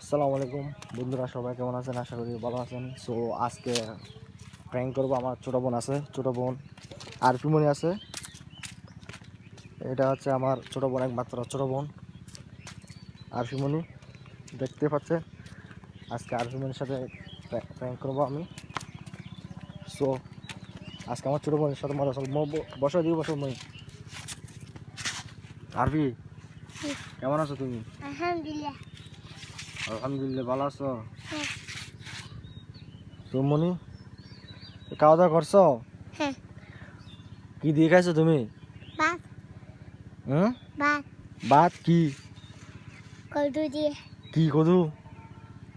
আসসালামু আলাইকুম বন্ধুরা, সবাই কেমন আছেন? আশা করি ভালো আছেন। সো আজকে প্র্যাঙ্ক করবো। আমার ছোটো বোন আছে, ছোটো বোন আরফিমণি আছে। এটা হচ্ছে আমার ছোটো বোন, একমাত্র ছোটো বোন আরফিমণি, দেখতে পাচ্ছে। আজকে আরফিমণির সাথে প্র্যাঙ্ক করবো আমি। সো আজকে আমার ছোটো বোনের সাথে মজা চলবে। বসো দিই, বসো মই। আরফি, কেমন আছো তুমি? আলহামদুলিল্লাহ। আলহামদুলিল্লাহ, ভালো আছো? তুমি মনি, খাওয়া দাওয়া করছো? হ্যাঁ। কি দিয়ে খাইছো তুমি? ভাত। ভাত। ভাত কি? কদু দিয়ে। কি কদু?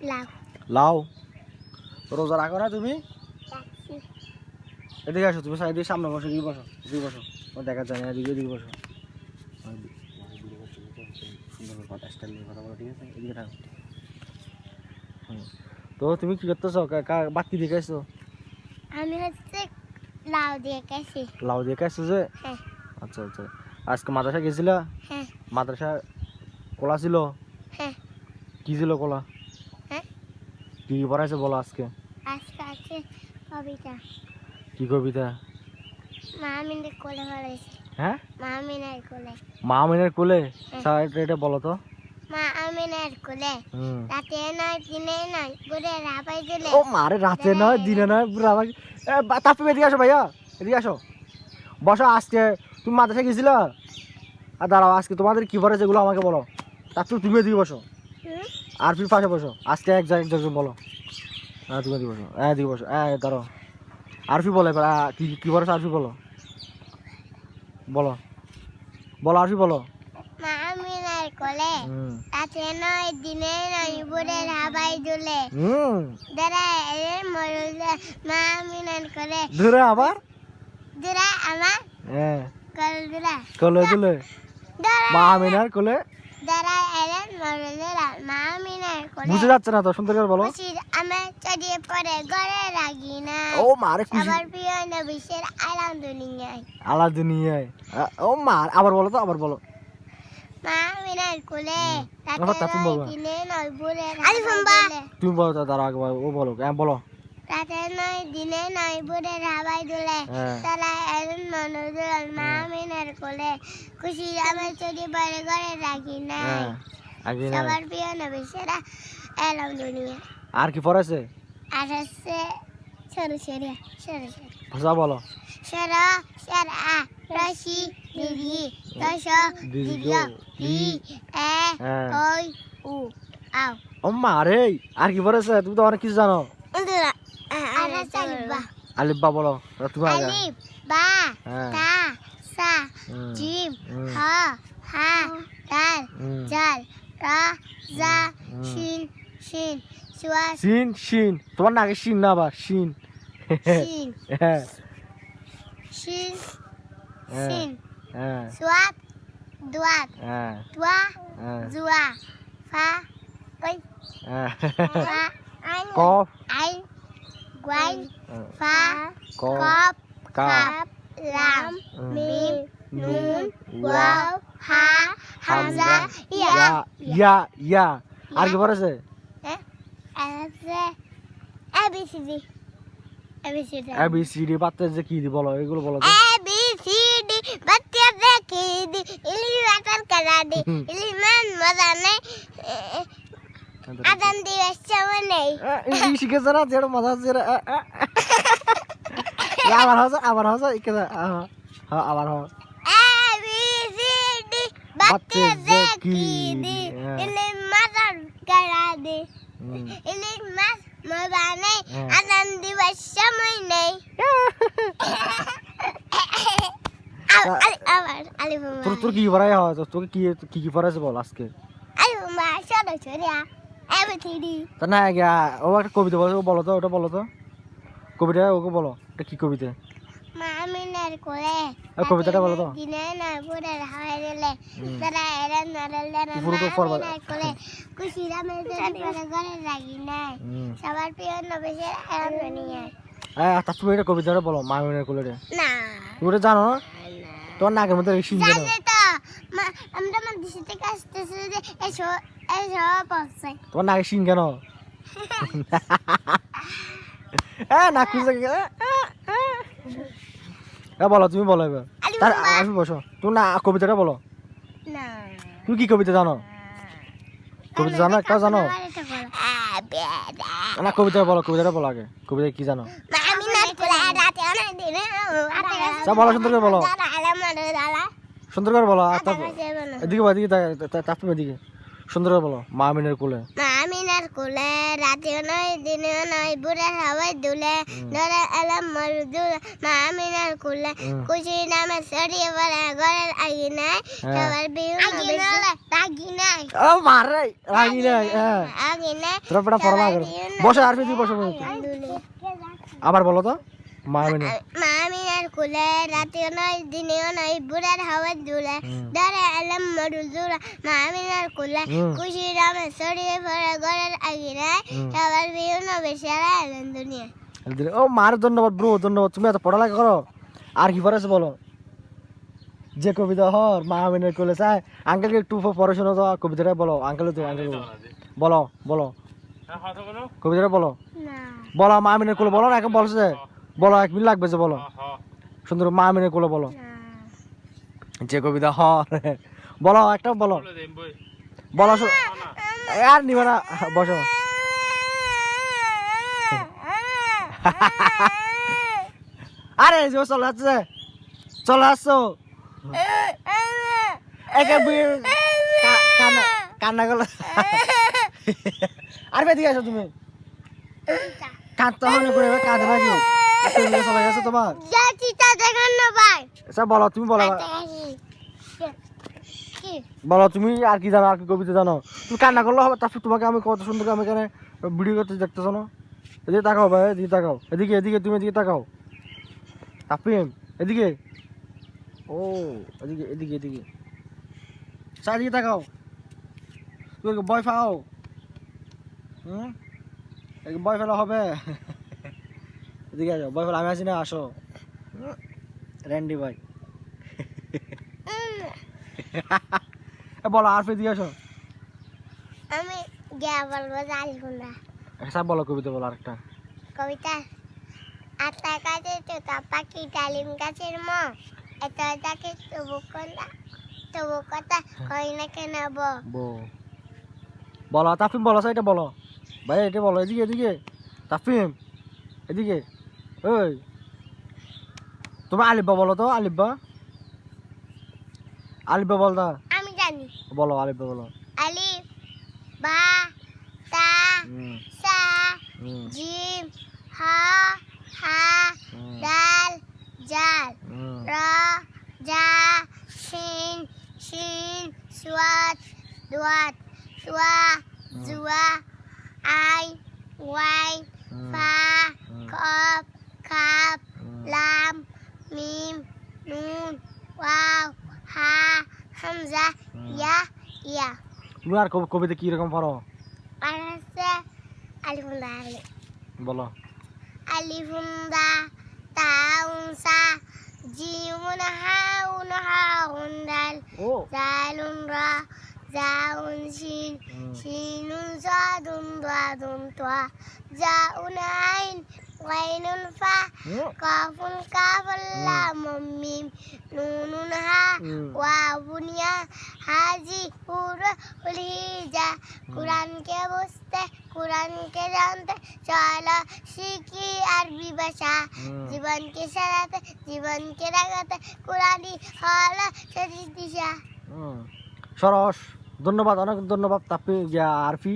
লাউ। লাউ। রোজা রাখো না তুমি? রাখছি। এদিকে আসো, তুমি এদিকে সামনে বসো, এদিকে বসো, এদিকে বসো। দেখা যায় না, এদিকে বসো। সুন্দর কথা, স্টাইল নিয়ে কথা বলো, ঠিক আছে? এদিকে থাকো। তো তুমি কি করতেছো? ভাত কি দিয়ে খাইছো? আমি হচ্ছে লাউ দিয়ে খাইছি। লাউ দিয়ে খাইছো যে? হ্যাঁ। আচ্ছা আচ্ছা। আজকে মাদ্রাসা গেছিলা? হ্যাঁ। মাদ্রাসা কলা ছিল? হ্যাঁ। কি ছিল কলা? হ্যাঁ। কি পড়াইছে বলো আজকে? আজকে আছে কবিতা। কি কবিতা? মামিনের কোলে পড়াইছে। হ্যাঁ, মামিনের কোলে। মা আমিনের কোলে? এটা বলো তো। মা আমিনের কোলে। রাতে নয় দিনে নয় ঘুরে রাবাই দিলে। ও মারে, রাতে নয় দিনে নয় পুরো আমাকে। তাপি এদিকে আসো ভাইয়া, এদিকে আসো, বসো। আজকে তুমি মাদ্রাসা গেছিলা? আর দাঁড়াও, আজকে তোমাদের কি পড়াইছে এগুলো আমাকে বলো। তারপর তুমি এদিকে বসো, আর ফির পাশে বসো। আজকে একজন বলো। হ্যাঁ, তুমি এদিকে বসো, হ্যাঁ এদিকে বসো, হ্যাঁ দাঁড়াও। আরফি বলো এবার, কি কি পড়াইছে আরফি বলো, বলো বলো আরফি বলো। মা আমিনের কোলে। রাতে নয় দিনে নয় ঘুরে রাবাই দিলে। দাঁড়া মরলে মা আমিনের কোলে। ধরে আবার দুরা আমার হ্যাঁ কল দুরা কোলে দিলে মা আমিনার কোলে। দাঁড়া এলেন মরলে মা আমিনের কোলে। বুঝে যাচ্ছে না তো, সুন্দর করে বলো। খুশির আমার চড়িয়ে পড়ে ঘরে রাগি না। ও মারে, খুশি সবার প্রিয় নবিশের আলাম দুনিয়ায়। আলা দুনিয়ায়। ও মা, আবার বলো তো, আবার বলো। মা আমিনের কোলে। তুমি বলো, দিনে নয় ঘুরে রাবাই তুমি বলো তো, তার আগে ও বলো, হ্যাঁ বলো। রাতে নয় দিনে নয় ঘুরে রাবাই দুলে। তারা এলেন মনোদুল মা আমিনের কোলে। খুশি আমার চড়িয়ে পড়ে ঘরে রাগি নাই। সবার প্রিয় নবিশেরা এলাম দুনিয়া। আর কি পড়াইছে? আর হচ্ছে সরু সরিয়া সরু সরি ভাষা বলো। সর সর আ রশি দিদি দশ দীর্ঘ ই এ ওই উ আও। ও মারে, আর কি পড়াইছে? তুমি তো অনেক কিছু জানো। আর হচ্ছে আলিফ বা। আলিফ বা বলো তুমি আগে। আলিফ বা তা সা জিম হ হা দাল জাল রা জা শিন শিন সুয়া শিন শিন, তোমার নাকি শিন না, আবার শিন। শিন হ্যাঁ শিন হ্যাঁ শিন হ্যাঁ সুয়াত দুয়াত হ্যাঁ তুয়া হ্যাঁ জুয়া ফা ওই ফা কফ আইন গুয়াইন ফা কফ কপ কাপ কাপ লাম মিম নুন ওয়াও হা হামজা ইয়া। ইয়া ইয়া। আর কি পড়াইছে? আছে এবিসিডি এবিসিডি এবিসিডি বাচ্চা যে কি দি বলো, এগুলো বলো তো। এবিসিডি বাচ্চা দেখি দি ইলি বাটার কালাডি ইলি মান মজা নেই আদান দিবস সময় নেই। ইংলিশ শিখেছে না, যেটা মজা হচ্ছে। আবার হচ্ছে, আবার হচ্ছে, হ্যাঁ আবার হ। এবিসিডি বাচ্চা দেখি দি ইলি মাটার কালাডি ইলি মাছ মজা নেই আদান দিবস সময় নেই। আবার আলিফ তোর কি পড়াই হয়? তোকে কি কি কি পড়াইছে বল আজকে? আলিফ মা সরো সরিয়া এবিসিডি। তা না ও একটা কবিতা বলো, বলো তো, ওটা বলো তো কবিতা, ওকে বলো, এটা কি কবিতা? মা আমিনের কোলে। কবিতাটা বলো তো। দিনে নয় ঘুরে হাওয়াই দিলে। তারা এলেন নড়লেন মা পুরো তো পড়বা। আমিনের কোলে। খুশির আমি চড়িয়ে ঘরে রাগি নাই। সবার প্রিয় নবিশের আলাম দুনিয়ায়। তা তুমি এটা কবিতাটা বলো, মামিনের কোলে রে। না তুমি ওটা জানো না? তোমার নাকের মধ্যে শিন জানো? জানি তো। আমরা আমার দেশে থেকে আসতেছে যে এসো এই সব আছে তোমার নাকে শিং কেন না খুঁজে বলো তুমি বলো এবার তার আসবে বসো তুমি না কবিতাটা বলো না তুমি কি কবিতা জানো কবিতা জানো একটা জানো না কবিতাটা বলো আগে কবিতা কি জানো সব বলো সুন্দর করে বলো সুন্দর করে বলো এদিকে এদিকে তাপি এদিকে সুন্দর করে বলো মা আমিনের কোলে মামিনার কোলে রাতেও নয় দিনেও নয় বুড়ার হাওয়ায় দুলে ধরে এলাম মরুদুল মামিনার কোলে খুশি নামে ছড়িয়ে পড়ে ঘরের আগি নাই সবার বিহু রাগি নাই ও মারে রাগি নাই আগি নাই তোরা পড়া পড়া করো বসো আর ফিদি বসো আবার বলো তো মামিনার কোলে রাতেও নয় দিনেও নয় বুড়ার হাওয়ায় দুলে ধরে এলাম মরুদুল মামিনার কোলে খুশি নামে ছড়িয়ে পড়ে ঘরের আগি নাই সবার বিহু নবে সারা এলেন দুনিয়া ও মার ধন্যবাদ ব্রো ধন্যবাদ তুমি এত পড়ালেখা করো আর কি পড়েছো বলো যে কবিতা হর মা আমিনের কোলে চাই আঙ্কেলকে একটু পড়াশোনা তো কবিতাটা বলো আঙ্কেল বলো বলো কবিতাটা বলো বলো মা আমিনের কোলে বলো না এখন বলছে বলো 1 মিনিট লাগবে যে বলো সুন্দর মা আমিনের কোলে বলো যে কবিতা হর বলো একটা বলো বলো আর নিবে না বসো আরে যে চলে আসছো কান্না করলো আর বেদিকে আসো তুমি কাঁদতে হবে করে কাঁদে নাকি চলে গেছে তোমার আচ্ছা বলো তুমি বলো বলো তুমি আর কি জানো আর কি কবিতা জানো তুমি কান্না করলে হবে তারপর তোমাকে আমি কত সুন্দর আমি এখানে ভিডিও করতে দেখতেছো না এদিকে তাকাও ভাই এদিকে তাকাও এদিকে এদিকে তুমি এদিকে তাকাও তাপিম এদিকে ও এদিকে এদিকে এদিকে চারিদিকে তাকাও তুমি বয় ফাও বয় ফেলা হবে এদিকে আসো বয় ফেলা আমি আছি না আসো র্যান্ডি ভাই বলো আর ফেদিকে আসো আমি গিয়া বলবো জালগুনা সব বলো কবিতা বলো আরেকটা কবিতা আত্মা কাছে তোতা পাখি ডালিম গাছের ম এত তাকে তবু কথা কই না কেন বলো তাফিম বলো এটা বলো ভাই এটা বলো এদিকে এদিকে তাফিম এদিকে ওই তুমি আলিফবা বলো তো আলিফবা বল দা আমি জানি বলো আলিফবা বলো আলিফ বা তা সা জিম হা হা দাল জাল রা জা শিন শিন সুয়াত দুয়াত সুয়া জুয়া আই ওয়াই ফা কফ কাফ লাম মিম নুন ওয়াও হা হামজা ইয়া ইয়া তুমি আর কবিতা কি রকম পড়ো আর আছে আলিফুন্দা বলো আলিফুন্দা তাউনসা জিমুন হাউন দাল জালুন রা জাউন শিন শিনুন সাদুন দাদুন তোয়া জাউন আইন ওয়াইনুন ফা কাফুন কাফুল লাম মিম নুনুন হা ওয়াউন ইয়া হাজি হুরুলিজা কুরআনকে বুঝতে কুরআনকে জানতে চলো শিখি আরবি ভাষা জীবনকে সারাতে জীবনকে রাগাতে কুরআনই হলো সঠিক দিশা সরস ধন্যবাদ অনেক ধন্যবাদ তাপি আরফি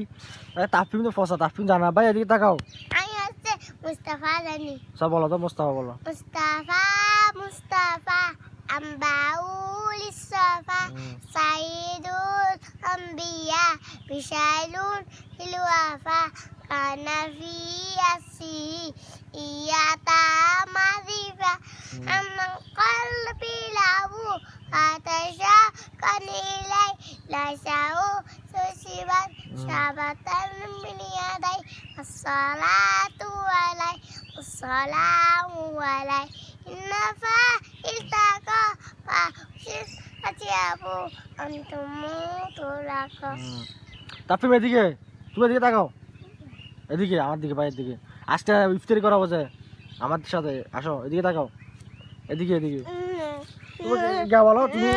তাফিম তো ফসা তাফিম জানা ভাই এদিকে তাকাও আমি হচ্ছে মুস্তাফা জানি সব বলো তো মুস্তাফা বলো মুস্তাফা আম্বাউল ইসফা সাইদুল আম্বিয়া বিশালুল হিলওয়াফা কানাফি আসি ইয়াতা মাদিফা আমন কলবি লাবু আতাশা কানিলাই লাসাউ সুশিবান শাবাতান মিনিয়াদাই আসসালাতু আলাই আসসালামু আলাই ইন্নাফা ইলতাকা পাশিস আতিয়াবু আনতুমু তুলাকা তাফিম এদিকে, তুমি এদিকে তাকাও, এদিকে আমার দিকে, ভাইয়ের দিকে। আজকে ইফতারি করাবো যে আমার সাথে, আসো এদিকে তাকাও, এদিকে এদিকে। তুমি যা বলো, তুমি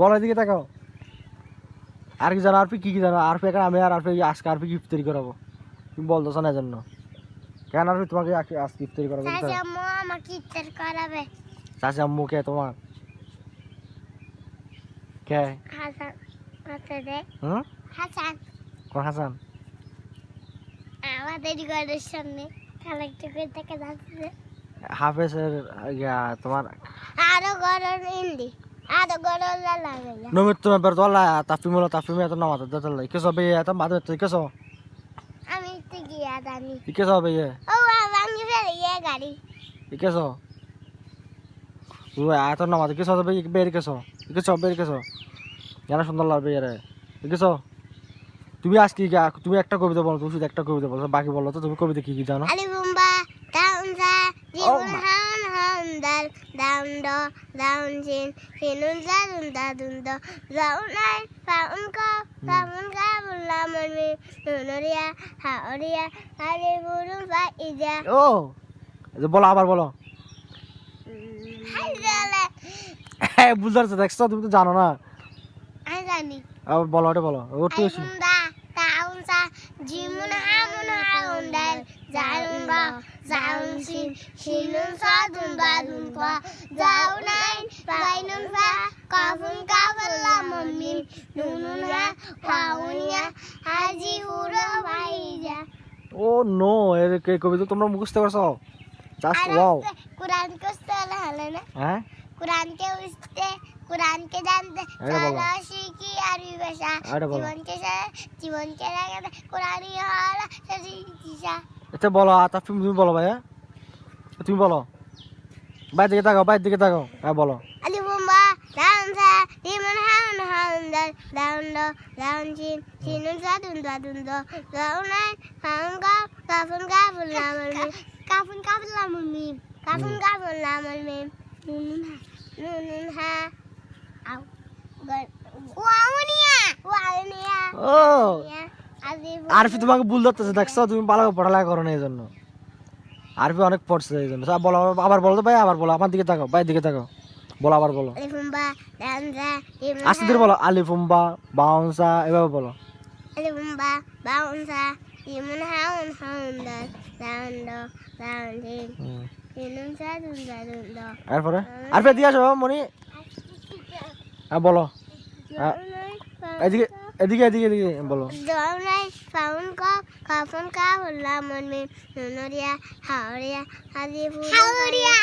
বলো, এদিকে তাকাও। আর কি জানো, আরপি কি কি জানো? আরপি এখন আমি আর আরপি আজকে আরপি কি ইফতারি করাবো, তুমি বলতেছো না জন্য কেন? আরপি তোমাকে আজকে ইফতারি করাবো। চাচা আম্মু আমাকে ইফতার করাবে। চাচা আম্মু কে তোমার? কে? হাসান হাসানে হুম, হাসান কোন হাসান? আমাদের ঘরের সামনে কালেক্ট করে দেখা যাচ্ছে। হাফেজের তোমার আরো গরম ইন্দি আরো গরম লাগে। নমিত তুমি ber tola tafimula tafimia to namata datala ikeso be ta madu to ikeso আমি তো গিয়া জানি। ikeso be ye ও আমি ফেলে গিয়ে গাড়ি। ikeso uwa ato namata ikeso be ikeso ikeso জানা সুন্দর লাগবে রে ikeso তুমি আজকে তুমি একটা কবিতা বলো, তুমি শুধু একটা কবিতা বলো, বাকি বলো তো তুমি কবিতা কি কি জানো? আলি বুম্বা দাউনসা জীবন হান হান দাল দাউন দ দাউন জিন হিনুন জাদুন দাদুন দ জাউনাই ফাউন কা বুল্লা মনি নুনুরিয়া হাওরিয়া আলি বুরুম ফাইজা। ও বলো, আবার বলো। হাইজালে হ্যাঁ বুঝারছে, দেখছো তুমি তো জানো না। আমি জানি। আবার বলো, ওটা বলো, ওটা আলি বেশি। বুম্বা দাউনসা জীবন হান দাল জাউন দ জাউন জিন হিনুন জাদুন দাদুন দ জাউনাই ফাইনুন ফা কাফুন কাবুল্লা মনি নুনুরিয়া হাওরিয়া হাজি উরো ফাইজা। ও নো, এর কবিতা তোমরা মুখস্থ করছো? Just wow. কুরআন কইতে হলে না, হ্যাঁ কুরআনকে উঠতে কুরআনকে জানতে আরে বলো। চলো শিখি আরবি ভাষা আরে বলো। জীবনকে লাগাতে কুরআনই হলো শিক্ষা। এটা বলো, তাফিম তুমি বলো ভাইয়া, তুমি বলো। বাইরে দিকে তাকাও, বাইরে দিকে তাকাও, হ্যাঁ বলো। আলি বুম্বা দাউনসা জীবন হান হান দাল দাউন দ দাউন জিন হিনুন জাদুন দাদুন দ জাউনাই হান কা কাফুন কাবুল্লা মনি কাফুন কাবুল্লা মনি কাফুন কাবুল্লা মনি নুনুন হা আও ওয়াউনিয়া ও আরফি তোমাকে ভুল ধরতেছে, দেখছো তুমি ভালো পড়ালেখা করো না এই জন্য। আরফি অনেক পড়ছে এই জন্য। বলো, আবার বলো তো ভাই, আবার বলো, আমার দিকে তাকাও, বাইরের দিকে তাকাও, বলো, আবার বলো। আলিফুম্বা দাউনসা আস্তে ধীরে বলো, আলিফুম্বা বাউন্সা এভাবে বলো। আলিফুম্বা বাউনসা জীবন হান হান দাল দাউন দ দাউন জিন হিনুন জাদুন দাদুন দ এরপরে আরফি দিয়ে আসো মনি, হ্যাঁ বলো। এদিকে এদিকে এদিকে এদিকে বলো। জাউনাই ফাউন কা কাফুন কাবুল্লা মনি নুনুরিয়া হাওরিয়া হাজি হাওরিয়া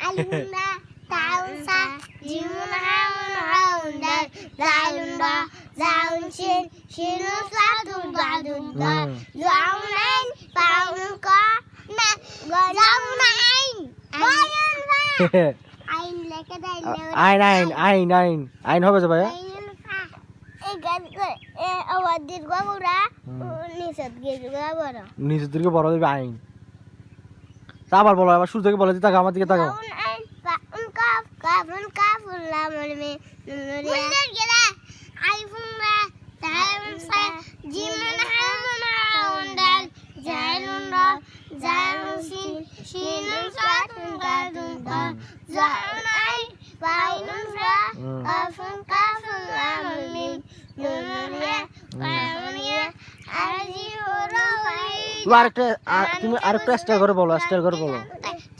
আলিফুম্বা দাউনসা জীবন হান হান দাল দাউন দ দাউন জিন হিনুন জাদুন দাদুন দ জাউনাই ফাউন কা না জাউনাই আইন লেখা দাইলে আইন আইন আইন আইন আইন হবে যে ভাইয়া। এই গান আওয়াজ দিয়ে গোবরা নিষেধ গিয়ে গোবরা নিজের দিকে বড় দেবে আইন। তা আবার বলো, আবার শুরু থেকে বলে দিতে আমার দিকে তাকাও। আইন ফাউন কাফ কাফুন কাফুল্লা মলমে নুরিয়া গেলা আইফুনরা তাইমসা জিমন হামন হাউন্ডাল জাইলুন্ডা জাইলুসিন শিনুন সাতুন দাদুন দা জাউনাই ফাইনুনরা কাফুন কাফুল্লা মলমে নুরিয়া কাউনিয়া আজি ওরা ভাই। তুমি আরেকটা স্টার করে বলো, স্টার করে বলো।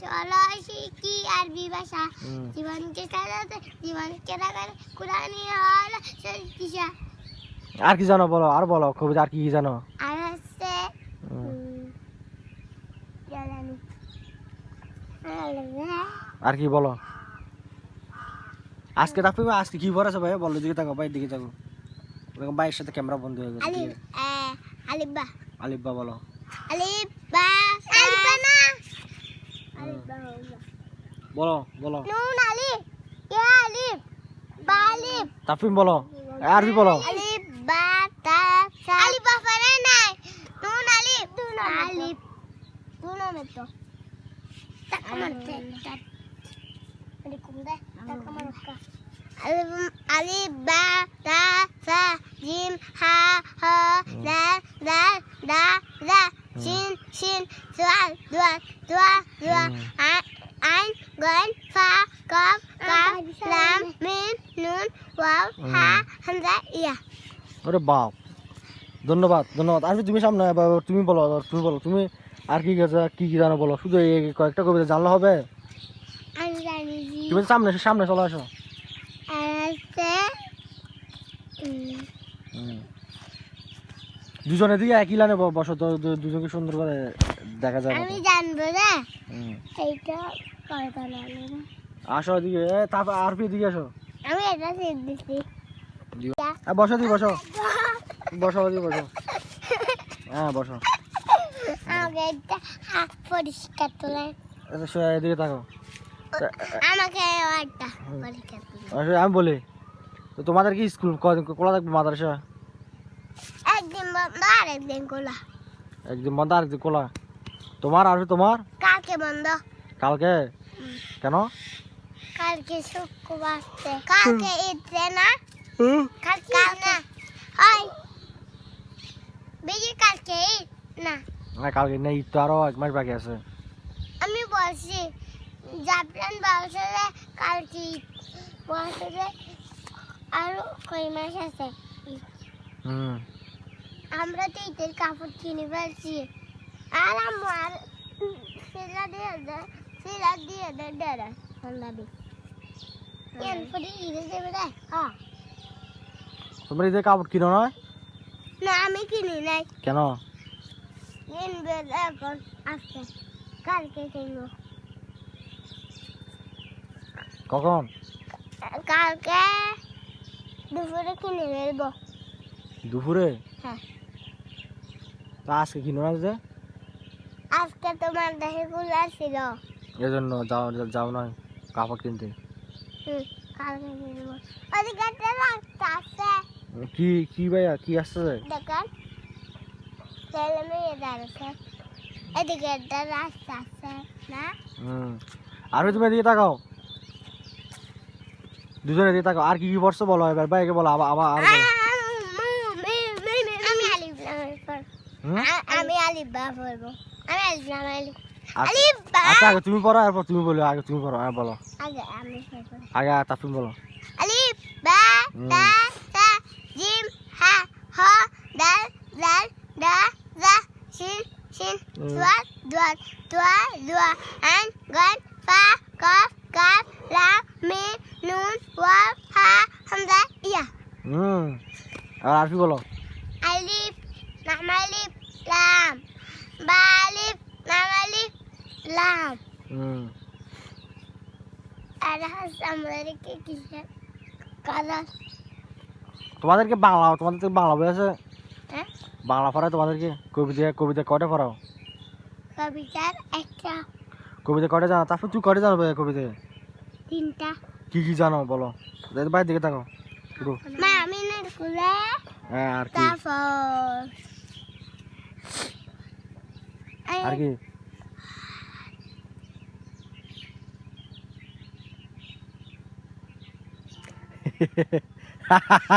চলো শিখি আরবি ভাষা জীবনকে সাজাতে জীবনকে রাখার কুরআনি হল শিক্ষা। আর কি জানো বলো, আর বলো কবিতা, আর কি কি জানো? আর হচ্ছে জানি আর কি বলো? আজকে রাফি আজকে কি পড়াছে ভাই বলো, দিকে তাকাও, বাইরের দিকে তাকাও। এরকম বাইরের সাথে ক্যামেরা বন্ধ হয়ে গেছে। আলিফবা আলিফবা বলো। আলিফবা আলিফবা না আলিফবা বলো বলো। নুন আলিফ ইয়া আলিফ বা আলিফ তাফিম বলো, আরবি বলো। আলিফ বা তা সা আলিফ বা ফারে নাই নুন আলিফ আলিফ নুন মেতো তাকামারতে আলিকুম দে তাকামারকা alif ba ta sa jim ha ha dal dal da da shin shin dal dua dua dua ain ghain fa kaf kaf lam mim nun waw ha hamza ইয়া ওরে বাপ ধন্যবাদ ধন্যবাদ আর তুমি সামনে তুমি বলো তুমি আর কি কি জানো বলো শুধু এই কয়েকটা কবিতা জানলে হবে আমি জানি তুমি সামনে চলে আসো আছে দুজনে দিকে একই লাইনে বসো তো দুজনকে সুন্দর করে দেখা যাবে আমি জানবো না এইটা কয়টা লাগে না আসো এদিকে তারপর আর দিকে আসো আমি এটা সেট দিছি বসো বসো হ্যাঁ বসো আমাকে একটা হাত পরিষ্কার তোলে এদিকে থাকো আমাকে একটা পরিষ্কার তোলে আমি বলি তো তোমাদের কি স্কুল খোলা থাকবে মাদ্রাসা একদিন বন্ধ আর একদিন খোলা একদিন বন্ধ আর একদিন খোলা তোমার আর তোমার কালকে বন্ধ কালকে কেন কালকে শুক্রবার কালকে ঈদ না কালকে না হয় বেশি কালকে ঈদ না কালকে নেই তো আরো 1 মাস বাকি আছে আমি বলছি জাপান বলছে কালকে বলছে আরো কয় মাস আছে আমরা তো ঈদের কাপড় কিনে ফেলছি আর আমার সেলা দিয়ে দেয় সন্ধ্যাবে এরপরে ঈদে দেবে রে হ্যাঁ তোমরা ঈদের কাপড় কিনো না না আমি কিনি নাই কেন কিনবে এখন আসছে কালকে কিনবো কখন কালকে দুপুরে কিনে ফেলবো দুপুরে হ্যাঁ তা আজকে কিনো না যে আজকে তোমার দেহে খোলা ছিল এজন্য যাও না কাপড় কিনতে কালকে কিনবো ওদিকে একটা রাস্তা আছে কি ভাইয়া কি আসছে দেখেন ছেলে মেয়ে দাঁড়াচ্ছে এদিকে একটা রাস্তা আছে না আর তুমি এদিকে তাকাও দুজনে এদিকে তাকাও আর কি পড়ছো বলো এবার ভাইকে বলো আবার আমি আলিফ বা পড়বো আমি আলিফ লাম আচ্ছা আগে তুমি পড়ো এরপর তুমি বলো আগে তুমি পড়ো হ্যাঁ বলো আগে আমি পড়বো আগে তারপর বলো আলিফ বা তা সা জিম হা হ দাল দাল দা জা শিন শিন দোয়াত দোয়াত দোয়া দোয়া আইন গান ফা কফ কাফ লাম মিম নুন ওয়াও হা হামজা ইয়া আর কি বলো আলিফ লাম আলিফ লাম বা আলিফ লাম আলিফ লাম আর আমাদেরকে কিসের কালার তোমাদেরকে বাংলা বই আছে হ্যাঁ বাংলা পড়ায় তোমাদেরকে কবিতা কয়টা পড়াও কবিতার একটা কবিতা কয়টা জানো তারপর তুই কয়টা জানো কবিতা 3টা কি জানো বলো বাইরের দিকে তাকাও শুরু মা আমি না কুলে হ্যাঁ আর কি তারপর আর কি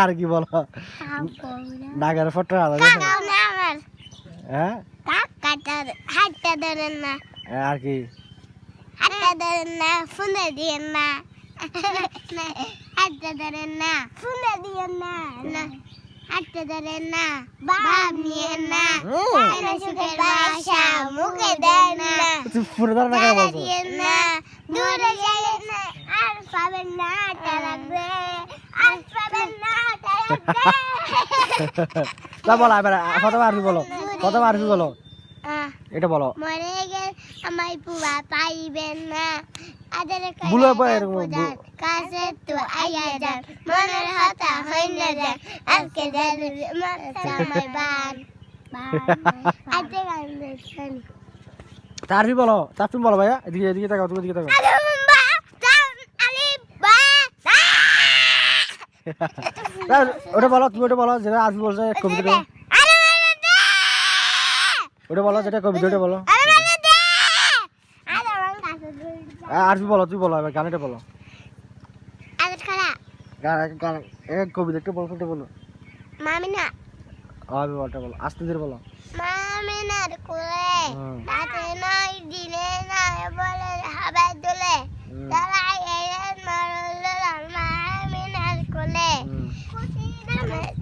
আর কি বলো নাগার ফটো হ্যাঁ হাতটা ধরেন না আর কি হাতটা ধরেন না ফোনে দিয়েন না হাতটা ধরেন না ফোনে দিয়েন না হাতটা ধরেন না ভাব নিয়েন না সুখের ভাষা মুখে দেন না তুই পুরো ধরে না কেন বলছো দিয়েন না দূরে গেলেন না আর পাবেন না হাতটা লাগবে আর পাবেন না হাতটা লাগবে তা বলো এবার কত আর কি বলো এটা বলো মরে গেল আমায় পুয়া পাইবেন না আদের বুলো এরকম কাছে তো আইয়া যান মনের হতা হই না যান আজকে যাবে মাথায় বান আতে গান দেখছেন তারপর বলো ভাইয়া এদিকে তাকাও তুমি এদিকে তাকাও ওটা বলো তুমি ওটা বলো যেটা আরবি বলছে কবিতা ওটা বলো যেটা কবিতা ওটা বলো আরবি বলো তুই বলো এবার গানটা বলো গান গান কবিতা একটু বলো একটু বলো মামিনা আমি বলটা বলো আস্তে ধীরে বলো মামিনার কোলে রাতে নয় দিনে নয় বলে হাবাই দোলে দাঁড়াই এলেন মরল মামিনার কোলে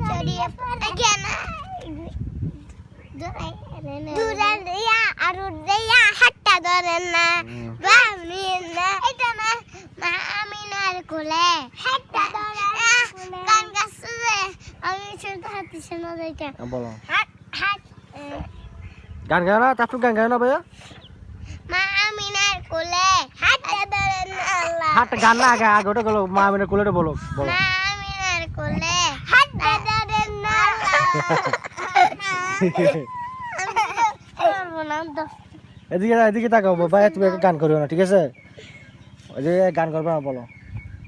চড়িয়ে পড়ে কেন দূরে দিয়া আর দিয়া হাতটা ধরেন না মামিনা এটা না মামিনার কোলে হাতটা ধরেন গান গাছে আমি শুনতে হাতে শোনা যাইতা বলো হাত হাত গান গায় না তারপর গান গায় না ভাইয়া মামিনার কোলে হাতটা ধরেন আল্লাহ হাট গান না আগে আগে ওটা বলো মা আমিনার কোলেটা বলো বলো মামিনার কোলে হাতটা ধরেন আল্লাহ এদিকে এদিকে তাকাও ভাই তুমি একটা গান করিও না ঠিক আছে ওই যে গান করবে না বলো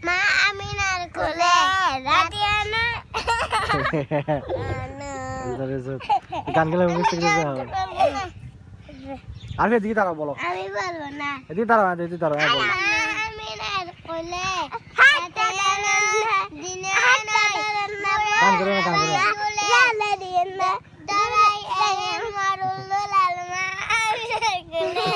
মামিনার কোলে রাতিয়া না গান গেলে বুঝতে গেছে আর এদিকে তাকাও বলো আমি বলবো না এদিকে দাঁড়াও এদিকে দাঁড়াও বলো মামিনার কোলে হাতটা ধরেন দিনে গান করো না গান করো জালে দিন না দাঁড়াই এলেন মরুল লাল মামিনার কোলে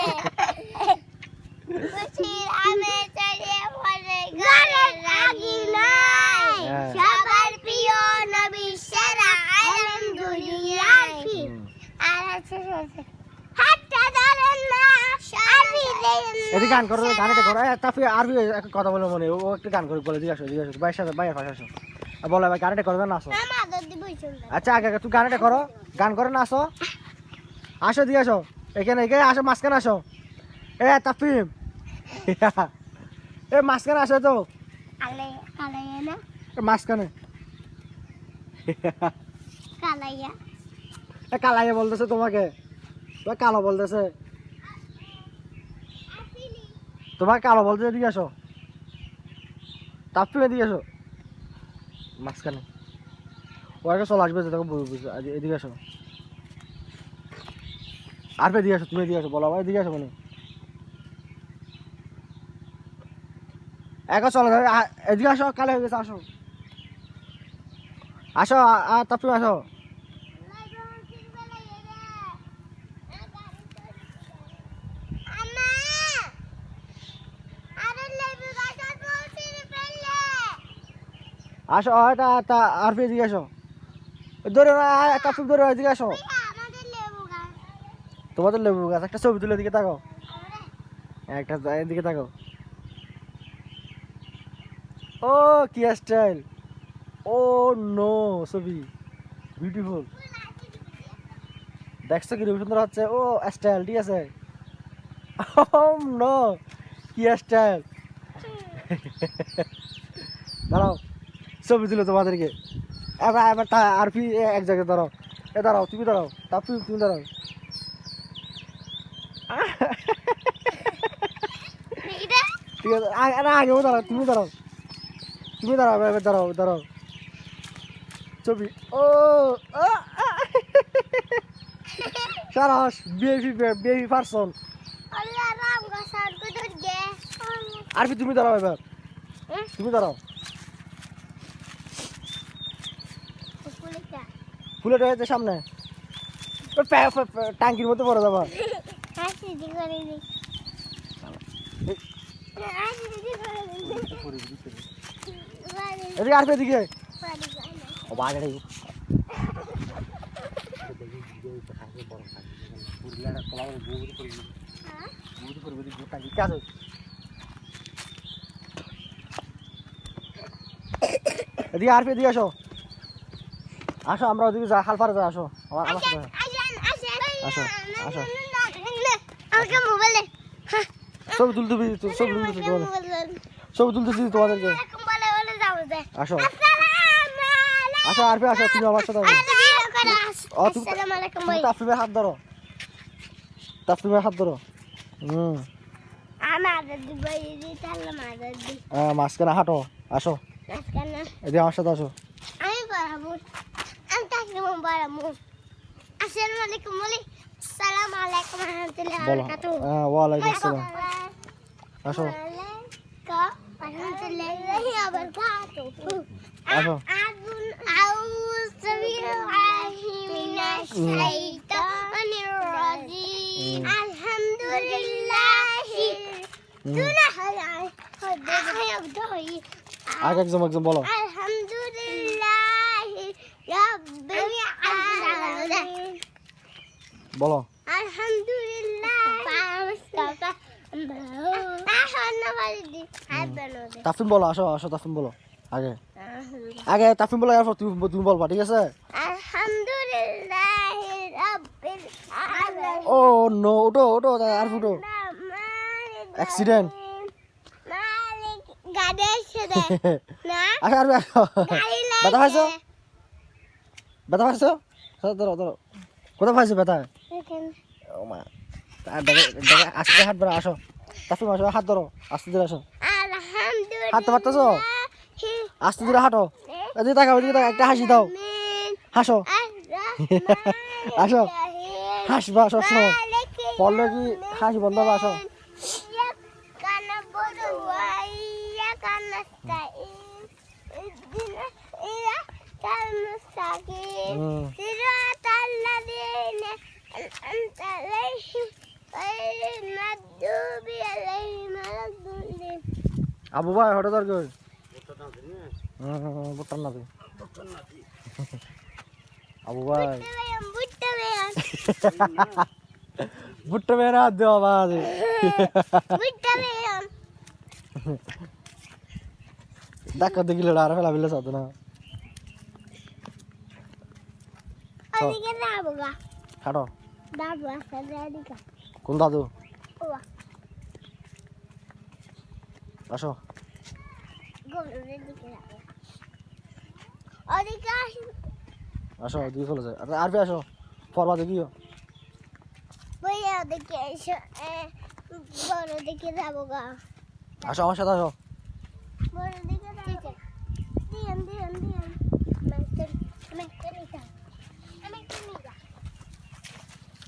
খুশির আমে চড়িয়ে পড়ে গানের রাগি নাই সবার প্রিয় নবী সেরা আলম দুনিয়ায় আর আছে হাতটা ধরেন না সারি দেন এদিকে গান করো গানটা করো তারপরে আর একটা কথা বলে মনে ও একটু গান করে বলে জিজ্ঞাসা জিজ্ঞাসা ভাইয়ের সাথে ভাইয়ের পাশে আসো বলো ভাই গানটা করবে না আসো আমাদের দিবই সুন্দর আচ্ছা আগে তুই গানটা করো গান করে না আসো আসো দিয়ে আসো এখানে এখানে আসো মাঝখানে আসো তাফিম মাঝখানে আসো তো আলে কালাইয়া না মাঝখানে কালাইয়া কালাইয়া বলতেছে তোমাকে কালো বলতেছে তোমাকে কালো বলতেছে এদিকে আসো তাফিম এদিকে আসো মাঝখানে ও আগে চলে আসবে তখন বুঝবে এদিকে আসো আর এদিকে আসো তুমি এদিকে আসো বলো আবার এদিকে আসো মানে একা চলে যাবে এদিকে আসো কালে হয়ে গেছে আসো আসো তারপরে আসো আসো আর এদিকে আসো ধরে তারপর ধরে এদিকে আসো তোমাদের লেবু গাছ একটা ছবি তুলে এদিকে তাকাও একটা এদিকে তাকাও ও কি স্টাইল ও নো ছবি বিউটিফুল দেখছো কি সুন্দর হচ্ছে ও স্টাইল ঠিক আছে ও নো কি স্টাইল দাঁড়াও ছবি তুলো তোমাদেরকে এবার এবার আর ফি এক জায়গায় দাঁড়াও দাঁড়াও তুমি দাঁড়াও তারপর তুমি দাঁড়াও ঠিক আছে আগেও দাঁড়াও তুমি দাঁড়াও এবার দাঁড়াও দাঁড়াও ছবি ও সারাস বেবি পারসন আর তুমি দাঁড়াও এবার তুমি দাঁড়াও ফুলের রয়েছে সামনে টাঙ্কির মধ্যে পড়ে যাবা এদিকে আসবে এদিকে ও বাজারে এদিকে আর এদিকে আসো আসো আমরা ওদিকে যা হাল পারে যা আসো আমার সাথে আসো আসো সব তুলতেবি সব তুলতেছি সব তুলতেছি তোমাদেরকে আসো আসো আর আসো তুমি আমার সাথে তাফরিমের হাত ধরো হাত ধরো মাঝখানে হাঁটো আসো এদিকে আমার সাথে আসো আমি বাড়াবো আমি তাকে বাড়াবো আসসালামু আলাইকুম বলি আসসালামু আলাইকুম ওয়া রাহমাতুল্লাহি ওয়া বারাকাতুহু ওয়া আলাইকুম আসসালাম আসো ওয়া আলাইকুম Alhamdulillah wabarakatuh. আসো A'udzubillahi minasyaitonir rajim. Alhamdulillahi. আগে একদম বলো Alhamdulillahi rabbil alamin. বলো Alhamdulillah. তাফিম বলো আসো তাফিম বলো আগে তাফিম বলো এরপর তুমি বলবা ঠিক আছে Alhamdulillah rabbil alamin. ও নো ওটো আর ফুটো অ্যাক্সিডেন্ট মালিক গাড়ি এসে দে না আসো আর গাড়ি ব্যথা পাইছো ধরো কোথায় পাইছো ব্যথা ও মা দেখে আস্তে হাত ধরো আসো তাফিম আসো হাত ধরো আস্তে ধরে আসো আলহামদুলিল্লাহ হাঁটতে পারতেছো আস্তে ধরে হাঁটো এদিকে তাকাও একটা হাসি দাও হাসো আসো হাসবা সবসময় পড়লে কি হাসি বন্ধ হবে আসো আবু ভাই হঠাৎ আর কই বুট্টার না আবু ভাই বুট্টা মেয়েরা দেওয়া বাজে দেখা দেখিলে আর ফেলা ফেলে সাথে না খাটো কোন দাদু আসো আসো দিকে চলে যায় আর ফি আসো পরবা দেখিও বড় দিকে যাবো গা আসো আমার সাথে আসো বড় দিকে যাবো দিয়ান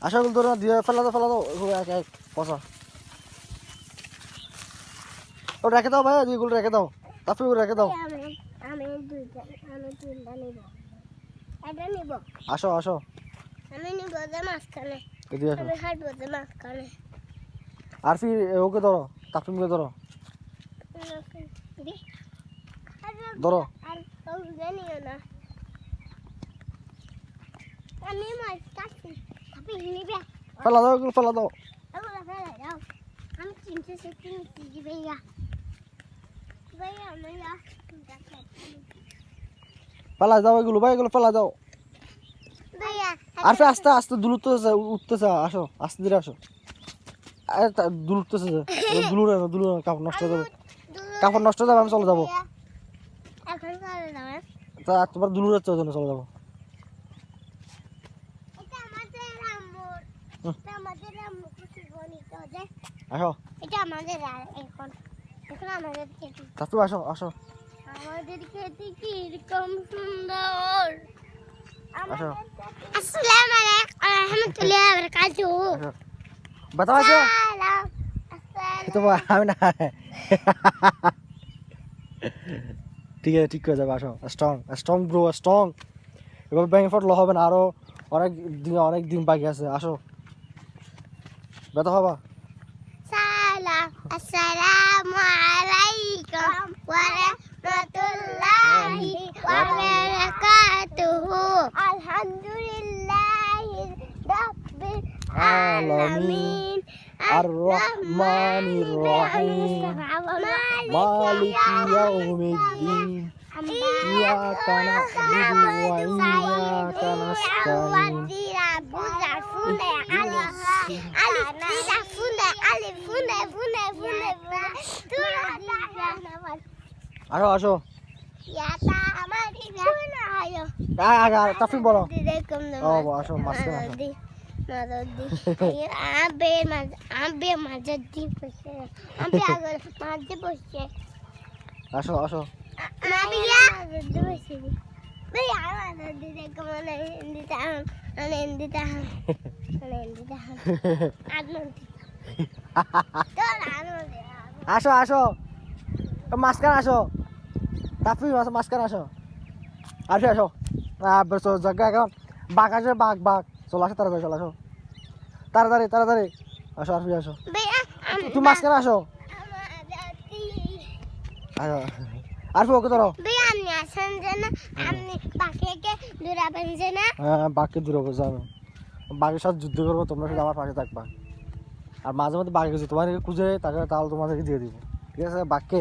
আসো গুলো তোরা দিয়ে ফেলা দাও এক পচা ও রেখে দাও ভাই এগুলো রেখে দাও তারপরে ওগুলো রেখে দাও আমি তিনটা নিব এটা নিব আসো আমি নিব যে মাঝখানে এদিকে আসো আমি হাঁটবো যে মাঝখানে আর ফি ওকে ধরো তাফিমকে ধরো ধরো আর জানিও না আমি মাছ কাটছি আপনি নিবে ফেলা দাও এগুলো ফেলা দাও এগুলো ফেলে দাও আমি চিনতে শিখতে নিচ্ছি ভাইয়া আমি ফেলা দাও এগুলো ভাই এগুলো ফেলা দাও ভাইয়া আর ফি আস্তে দুলুতেছে উঠতেছে আসো আস্তে ধীরে আসো দুলুতেছে দুলু কাপড় নষ্ট হয়ে যাবে আমি চলে যাবো এখন চলে যাবে তা তোমার দুলু যাচ্ছে ওই জন্য চলে যাবো এটা আমাদের আম্মু খুশি গণিত যে আসো এটা আমাদের এখন আমাদের খেতে তারপরে আসো আমাদের খেতে কি রকম সুন্দর আসো আসসালামু আলাইকুম রাহমাতুল্লাহি ওয়া বারাকাতুহু ব্যথা পাইছো তো আমি না ঠিক করে যাবে আসো স্ট্রং গ্রো স্ট্রং এভাবে ব্যাঙে ফটলো হবে না আরো অনেক দিন বাকি আছে আসো ব্যথা হবা আসসালামু আলাইকুম ওয়া রাহমাতুল্লাহি ওয়া বারাকাতুহু আলহামদুলিল্লাহি রাব্বিল আলামিন আর-রহমানির রহিম মালিকি ইয়াউমিদ্দিন ইয়াকা না'বুদু ওয়া ইয়াকা নাস্তাইন আসো তাফিম বলো আসো মাঝখানে আসো আসো আসো মাঝখানে আসো তাপি মাঝখানে আসো আসো আসো জায়গা এখন বাঘ আসো বাঘ চলে আসো তাড়াতাড়ি চলে আসো তাড়াতাড়ি আসো আসো আসো তুমি মাঝখানে আসো আসো আর ওকে ধরো আপনি আসেন যে না আপনি পাখিকে দূরাবেন যে না হ্যাঁ বাঘকে দূর করবো আমি বাঘের সাথে যুদ্ধ করবো তোমরা শুধু আমার পাশে থাকবা আর মাঝে মধ্যে বাঘে কিছু তোমার খুঁজে তাকে তাহলে তোমাদেরকে দিয়ে দিব ঠিক আছে বাঘকে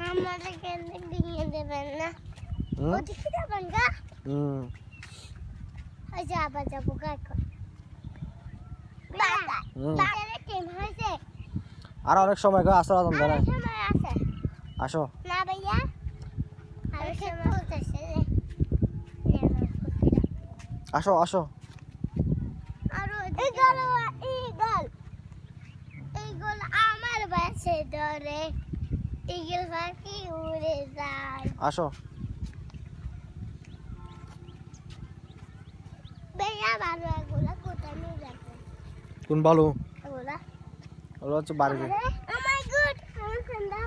আমাদেরকে দিয়ে দেবেন না ওদিকে যাবেন গা আচ্ছা আবার যাবো গা এখন বাজারে টাইম হয়েছে আর অনেক সময় গো আসো রাজন দাঁড়ায় সময় আছে আসো না ভাইয়া আর সময় হতেছে আসো আসো আর ইগল আমার বাসে ধরে ইগল পাখি উড়ে যায় আসো ভাইয়া ভালো এগুলা কোথায় নিয়ে যাবে কোন ভালো এগুলা ওগুলো হচ্ছে বাড়িতে ও মাই গড আমার ঠান্ডা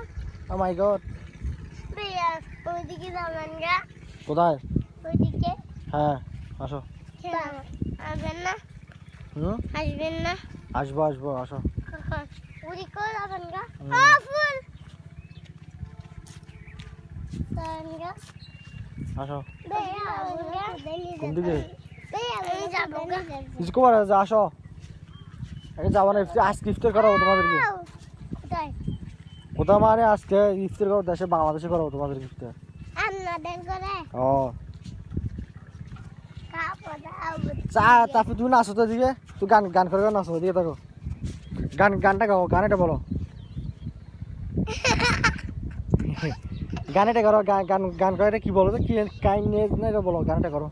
ও মাই গড ভাইয়া ওইদিকে যাবেন গা কোথায় ওইদিকে হ্যাঁ আসো আসবেন না আসবেন না আসবো আসো ওদিকে যাবেন গা ফুল যাবেন গা আসো ভাইয়া কোন দিকে ভাইয়া আমি যাবো গা কিছু খবর আছে আসো আগে যাবো না আজকে ইফতার করাবো তোমাদেরকে কোথায় কোথাও মানে আজকে ইফতার করো দেশে বাংলাদেশে করাবো তোমাদের ইফতার আপনাদের করে ও চা তারপর তুমি নাচো তো দিকে তুই গান করে নাচো দিকে থাকো গানটা গাও গানেটা বলো গানেটা করো গান করে কি বলো তো কি কাইন্ডনেস না এটা বলো গানটা করো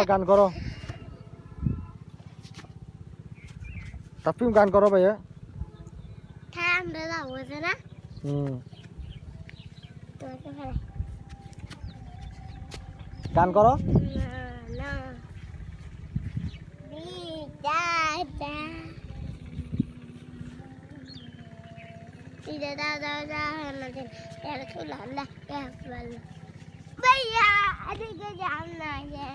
গান করো তারপর গান করো ভাইয়া ঠান্ডা যাবো না গান করো भैया अरे जाना है